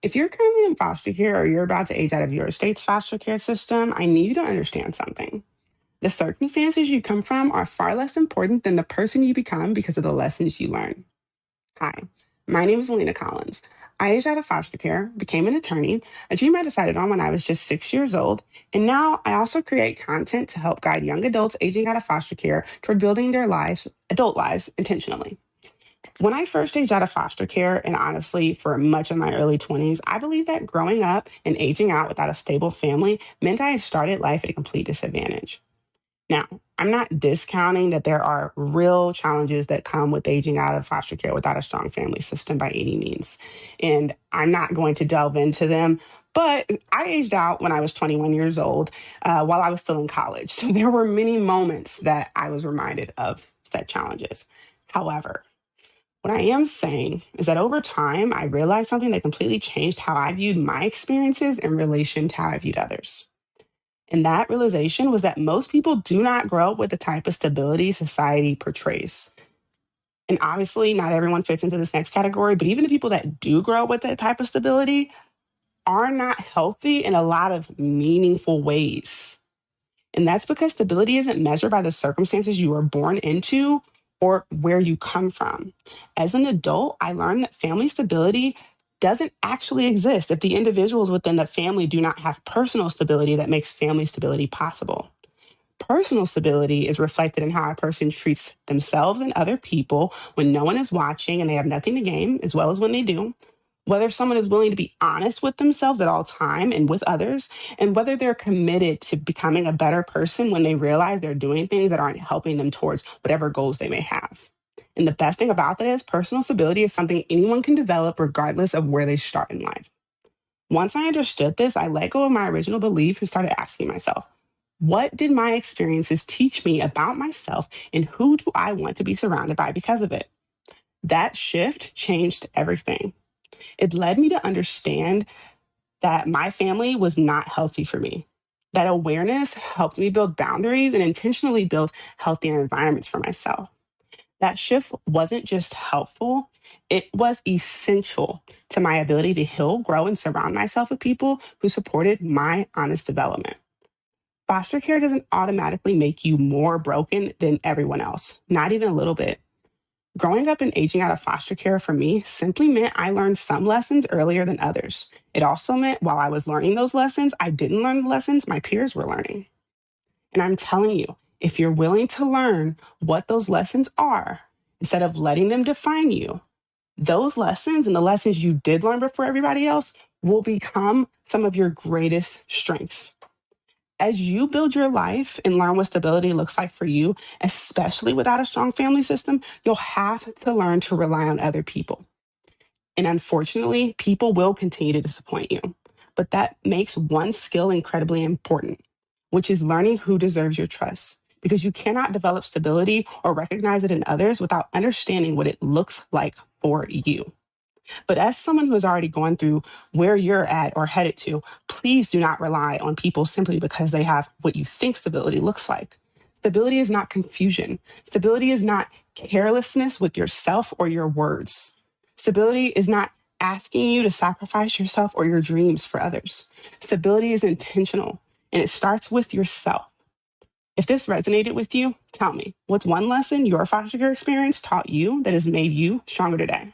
If you're currently in foster care or you're about to age out of your state's foster care system, I need you to understand something. The circumstances you come from are far less important than the person you become because of the lessons you learn. Hi, my name is Lena Collins. I aged out of foster care, became an attorney, a dream I decided on when I was just 6 years old, and now I also create content to help guide young adults aging out of foster care toward building their adult lives, intentionally. When I first aged out of foster care, and honestly, for much of my early 20s, I believed that growing up and aging out without a stable family meant I had started life at a complete disadvantage. Now, I'm not discounting that there are real challenges that come with aging out of foster care without a strong family system by any means. And I'm not going to delve into them, but I aged out when I was 21 years old while I was still in college. So there were many moments that I was reminded of said challenges. However, what I am saying is that over time, I realized something that completely changed how I viewed my experiences in relation to how I viewed others. And that realization was that most people do not grow up with the type of stability society portrays. And obviously, not everyone fits into this next category, but even the people that do grow up with that type of stability are not healthy in a lot of meaningful ways. And that's because stability isn't measured by the circumstances you were born into or where you come from. As an adult, I learned that family stability doesn't actually exist if the individuals within the family do not have personal stability that makes family stability possible. Personal stability is reflected in how a person treats themselves and other people when no one is watching and they have nothing to gain, as well as when they do. Whether someone is willing to be honest with themselves at all time and with others, and whether they're committed to becoming a better person when they realize they're doing things that aren't helping them towards whatever goals they may have. And the best thing about that is personal stability is something anyone can develop regardless of where they start in life. Once I understood this, I let go of my original belief and started asking myself, what did my experiences teach me about myself and who do I want to be surrounded by because of it? That shift changed everything. It led me to understand that my family was not healthy for me. That awareness helped me build boundaries and intentionally build healthier environments for myself. That shift wasn't just helpful, it was essential to my ability to heal, grow, and surround myself with people who supported my honest development. Foster care doesn't automatically make you more broken than everyone else, not even a little bit. Growing up and aging out of foster care for me simply meant I learned some lessons earlier than others. It also meant while I was learning those lessons, I didn't learn the lessons my peers were learning. And I'm telling you, if you're willing to learn what those lessons are, instead of letting them define you, those lessons and the lessons you did learn before everybody else will become some of your greatest strengths. As you build your life and learn what stability looks like for you, especially without a strong family system, you'll have to learn to rely on other people. And unfortunately, people will continue to disappoint you. But that makes one skill incredibly important, which is learning who deserves your trust. Because you cannot develop stability or recognize it in others without understanding what it looks like for you. But as someone who has already gone through where you're at or headed to, please do not rely on people simply because they have what you think stability looks like. Stability is not confusion. Stability is not carelessness with yourself or your words. Stability is not asking you to sacrifice yourself or your dreams for others. Stability is intentional and it starts with yourself. If this resonated with you, tell me, what's one lesson your foster care experience taught you that has made you stronger today?